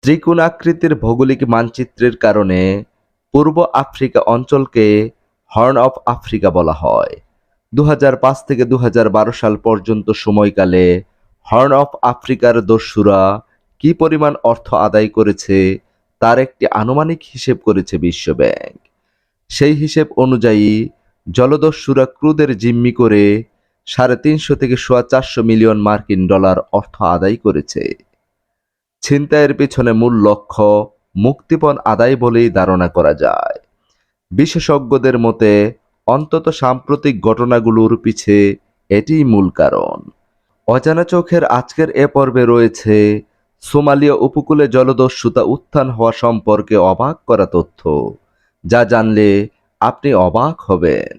ত্রিকোণাকৃতির ভৌগোলিক মানচিত্রের কারণে পূর্ব আফ্রিকা অঞ্চলকে হর্ন অফ আফ্রিকা বলা হয়। ২০০৫ থেকে ২০১২ সাল পর্যন্ত সময়কালে হর্ন অফ আফ্রিকার দস্যুরা কি পরিমাণ অর্থ আদায় করেছে তার একটি আনুমানিক হিসেব করেছে বিশ্ব ব্যাংক। সেই হিসেব অনুযায়ী জলদস্যুরা ক্রুদের জিম্মি করে ৩৫০ থেকে সোয়া ৪০০ মিলিয়ন মার্কিন ডলার অর্থ আদায় করেছে। ছিনতাইয়ের পেছনে মূল লক্ষ্য মুক্তিপণ আদায় বলেই ধারণা করা যায়। বিশেষজ্ঞদের মতে অন্তত সাম্প্রতিক ঘটনাগুলোর পিছে এটিই মূল কারণ। অজানা চোখের আজকের এ পর্বে রয়েছে সোমালিয়া উপকূলে জলদস্যুতা উত্থান হওয়া সম্পর্কে অবাক করা তথ্য, যা জানলে আপনি অবাক হবেন।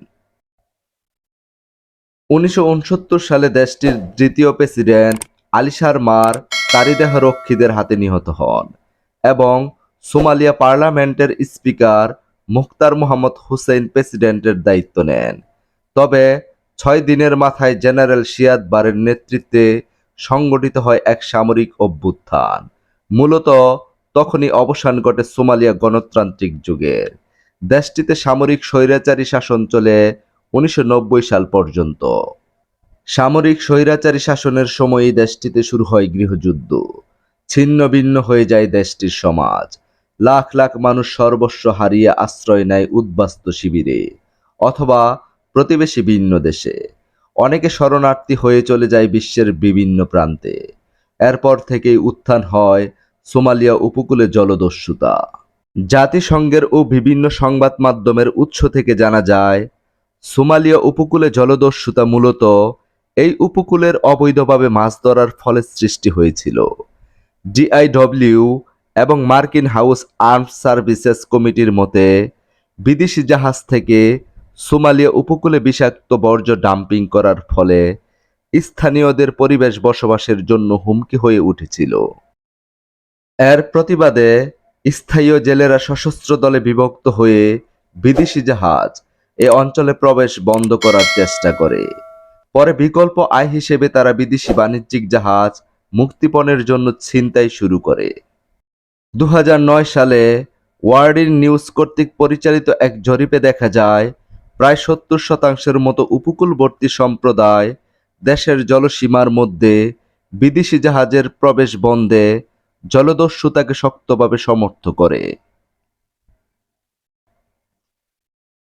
১৯৬৯ সালে দেশটির দ্বিতীয় প্রেসিডেন্ট আলী শারমার তারিদেহ রক্ষীদের হাতে নিহত হন এবং সোমালিয়া পার্লামেন্টের স্পিকার মুখতার মোহাম্মদ হুসেইন প্রেসিডেন্টের দায়িত্ব নেন। তবে ৬ দিনের মাথায় জেনারেল সিয়াদ বারের নেতৃত্বে সংগঠিত হয় এক সামরিক অভ্যুত্থান। মূলত তখনই অবসান ঘটে সোমালিয়া গণতান্ত্রিক যুগের। দেশটিতে সামরিক স্বৈরাচারী শাসন চলে ১৯৯০ সাল পর্যন্ত। সামরিক স্বৈরাচারী শাসনের সময়ই দেশটিতে শুরু হয় গৃহযুদ্ধ। ছিন্ন ভিন্ন হয়ে যায় দেশটির সমাজ। লাখ লাখ মানুষ সর্বস্ব হারিয়ে আশ্রয় নেয় উদ্বাস্তু শিবিরে অথবা প্রতিবেশী ভিন্ন দেশে। অনেকে শরণার্থী হয়ে চলে যায় বিশ্বের বিভিন্ন প্রান্তে। এরপর থেকেই উত্থান হয় সোমালিয়া উপকূলে জলদস্যুতা। জাতিসংঘের ও বিভিন্ন সংবাদ মাধ্যমের উৎস থেকে জানা যায়, সোমালিয়া উপকূলে জলদস্যুতা মূলত এই উপকূলের অবৈধভাবে মাছ ধরার ফলে সৃষ্টি হয়েছিল। ডিআইডব্লিউ এবং মার্কিন হাউস আর্মড সার্ভিসেস কমিটির মতে, বিদেশি জাহাজ থেকে সোমালিয়া উপকূলে বিষাক্ত বর্জ্য ডাম্পিং করার ফলে স্থানীয়দের পরিবেশ বসবাসের জন্য হুমকি হয়ে উঠেছিল। এর প্রতিবাদে স্থায়ী জেলেরা সশস্ত্র দলে বিভক্ত হয়ে বিদেশি জাহাজ এ অঞ্চলে প্রবেশ বন্ধ করার চেষ্টা করে। পরে বিকল্প আয় হিসেবে তারা বিদেশি বাণিজ্যিক জাহাজ মুক্তিপণের জন্য ছিনতাই শুরু করে। ২০০৯ সালে ওয়ার্ল্ড নিউজ কর্তৃক পরিচালিত এক জরিপে দেখা যায়, প্রায় ৭০% মতো উপকূলবর্তী সম্প্রদায় দেশের জলসীমার মধ্যে বিদেশি জাহাজের প্রবেশ বন্ধে জলদস্যুতাকে শক্তভাবে সমর্থন করে।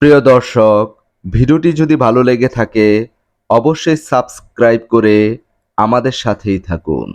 প্রিয় দর্শক, ভিডিওটি যদি ভালো লেগে থাকে অবশ্যই সাবস্ক্রাইব করে আমাদের সাথেই থাকুন।